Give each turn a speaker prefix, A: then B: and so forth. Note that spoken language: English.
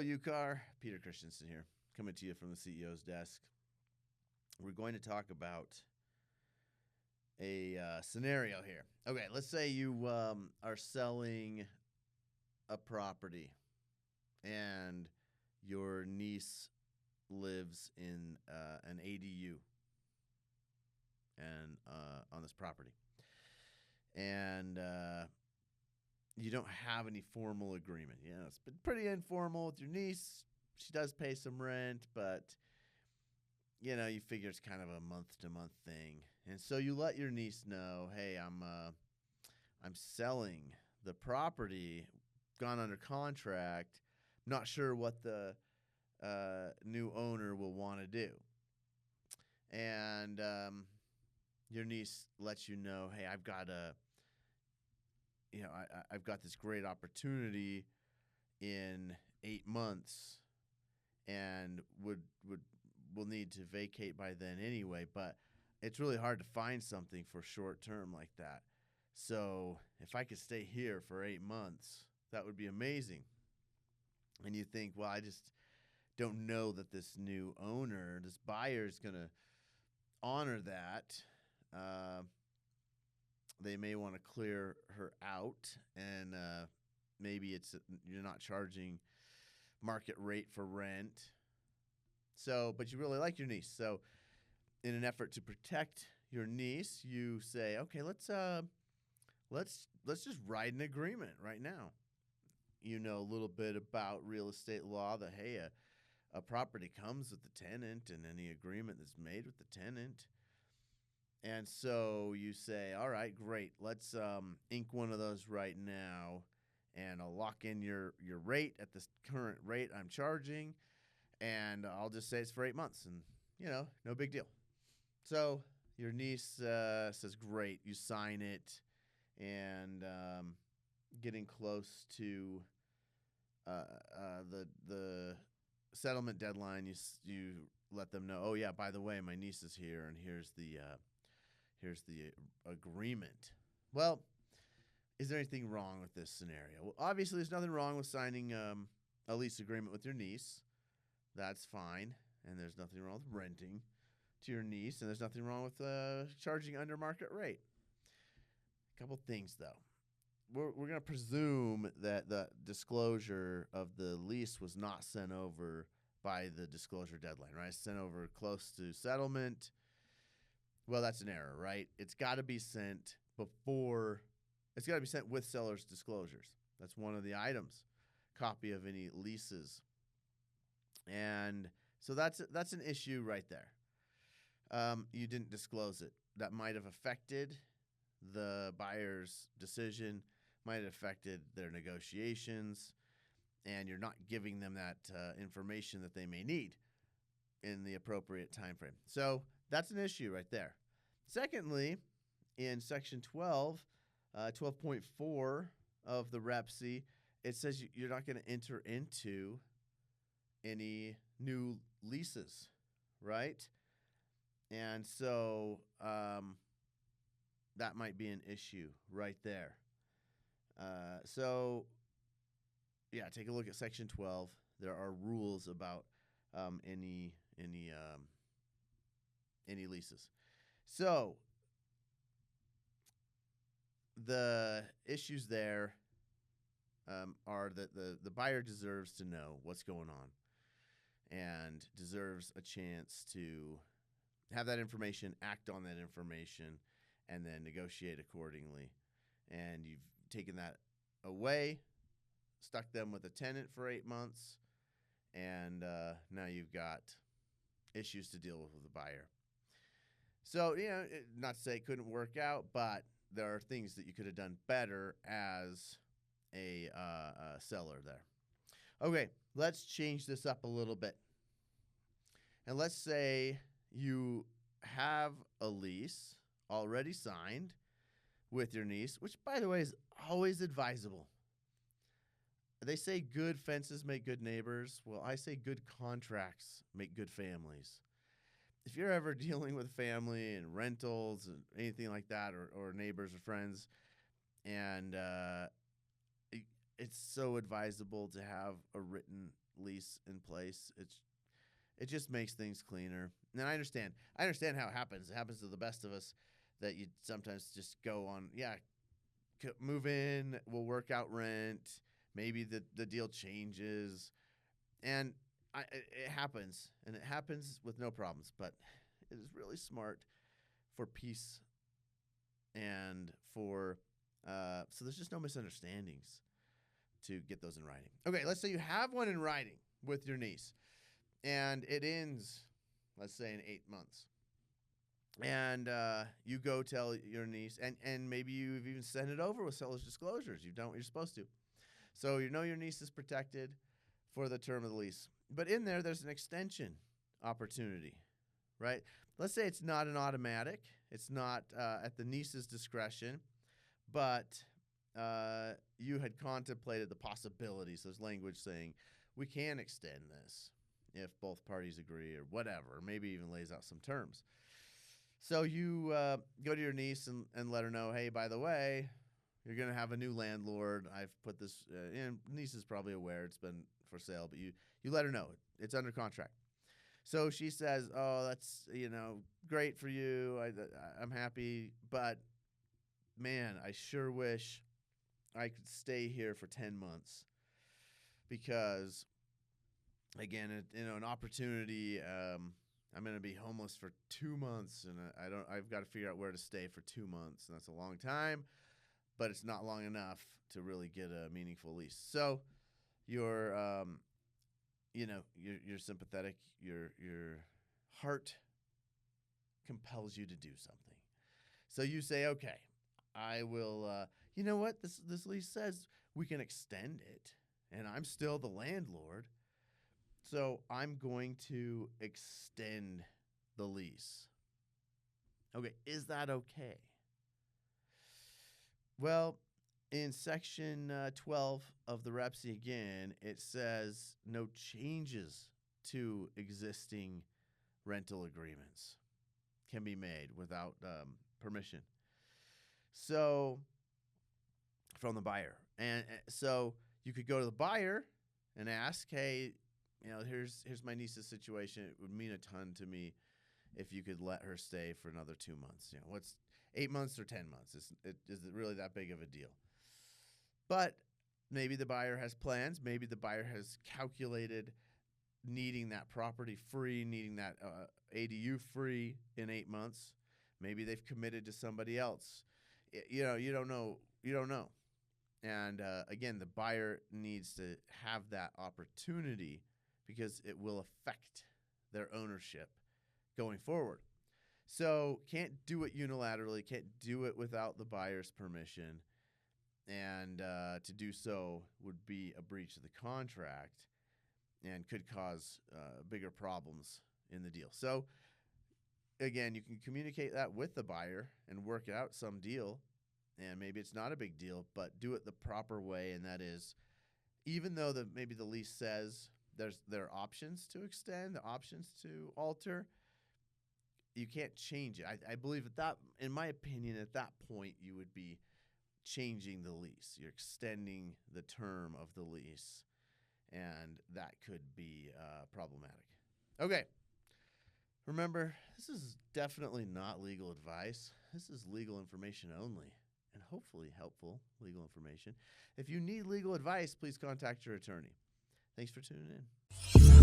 A: UCAR. Peter Christensen here, coming to you from the CEO's desk. We're going to talk about a scenario here. Okay, let's say you are selling a property and your niece lives in an ADU and on this property. And you don't have any formal agreement. You know, it's been pretty informal with your niece. She does pay some rent, but, you know, you figure it's kind of a month-to-month thing. And so you let your niece know, hey, I'm selling the property, gone under contract, not sure what the new owner will want to do. And your niece lets you know, hey, I've got I've got this great opportunity in 8 months and will need to vacate by then anyway, but it's really hard to find something for short term like that. So if I could stay here for 8 months, that would be amazing. And you think, well, I just don't know that this new owner, this buyer, is going to honor that. They may want to clear her out, and maybe you're not charging market rate for rent. So, but you really like your niece. So, in an effort to protect your niece, you say, okay, let's just write an agreement right now. You know a little bit about real estate law that, hey, a property comes with the tenant and any agreement that's made with the tenant. And so you say, all right, great. Let's ink one of those right now, and I'll lock in your rate at this current rate I'm charging, and I'll just say it's for 8 months, and, you know, no big deal. So your niece says, great. You sign it, and getting close to the settlement deadline, you let them know, oh, yeah, by the way, my niece is here, and here's the agreement. Well, is there anything wrong with this scenario? Well, obviously, there's nothing wrong with signing a lease agreement with your niece. That's fine. And there's nothing wrong with renting to your niece. And there's nothing wrong with charging under market rate. A couple things, though. We're going to presume that the disclosure of the lease was not sent over by the disclosure deadline, right? It's sent over close to settlement. Well, that's an error, right? It's got to be sent with seller's disclosures. That's one of the items. Copy of any leases. And so that's an issue right there. You didn't disclose it. That might have affected the buyer's decision, might have affected their negotiations, and you're not giving them that information that they may need in the appropriate time frame. So that's an issue right there. Secondly, in Section 12.4 of the REPC, it says you're not going to enter into any new leases, right? And so that might be an issue right there. So, yeah, take a look at Section 12. There are rules about any leases. So the issues there are that the buyer deserves to know what's going on and deserves a chance to have that information, act on that information, and then negotiate accordingly. And you've taken that away, stuck them with a tenant for 8 months, and now you've got issues to deal with the buyer. So, you know, not to say it couldn't work out, but there are things that you could have done better as a seller there. Okay, let's change this up a little bit. And let's say you have a lease already signed with your niece, which, by the way, is always advisable. They say good fences make good neighbors. Well, I say good contracts make good families. If you're ever dealing with family and rentals and anything like that, or neighbors or friends, and it's so advisable to have a written lease in place. It just makes things cleaner. And I understand. I understand how it happens. It happens to the best of us that you sometimes just go on, yeah, move in, we'll work out rent, maybe the deal changes, and it happens, and it happens with no problems. But it is really smart for peace and for so there's just no misunderstandings to get those in writing. Okay, let's say you have one in writing with your niece, and it ends, let's say, in 8 months. And you go tell your niece, and maybe you've even sent it over with seller's disclosures. You've done what you're supposed to. So you know your niece is protected for the term of the lease. But in there's an extension opportunity, right? Let's say it's not an automatic. It's not at the niece's discretion, but you had contemplated the possibilities. There's language saying we can extend this if both parties agree or whatever, maybe even lays out some terms. So you go to your niece and let her know, hey, by the way, you're going to have a new landlord. I've put this in. Niece is probably aware it's been for sale, but you let her know it's under contract. So she says, oh, that's, great for you. I'm happy. But, man, I sure wish I could stay here for 10 months because, again, an opportunity I'm going to be homeless for 2 months, and I've got to figure out where to stay for 2 months, and that's a long time, but it's not long enough to really get a meaningful lease. So you're sympathetic. Your heart compels you to do something. So you say, okay, I will. You know what? This lease says we can extend it, and I'm still the landlord. So I'm going to extend the lease. Okay, is that okay? Well, in section 12 of the REPSI again, it says no changes to existing rental agreements can be made without permission. So, from the buyer. And so you could go to the buyer and ask, hey, here's my niece's situation. It would mean a ton to me if you could let her stay for another 2 months. What's 8 months or 10 months? Is it really that big of a deal? But maybe the buyer has plans. Maybe the buyer has calculated needing that property free, needing that ADU free in 8 months. Maybe they've committed to somebody else. You don't know. You don't know. And again, the buyer needs to have that opportunity because it will affect their ownership going forward. So can't do it unilaterally, can't do it without the buyer's permission. And to do so would be a breach of the contract and could cause bigger problems in the deal. So again, you can communicate that with the buyer and work out some deal. And maybe it's not a big deal, but do it the proper way. And that is, even though maybe the lease says there are options to extend, options to alter, you can't change it. I believe in my opinion, at that point, you would be changing the lease. You're extending the term of the lease, and that could be problematic. Okay. Remember, this is definitely not legal advice. This is legal information only, and hopefully helpful legal information. If you need legal advice, please contact your attorney. Thanks for tuning in.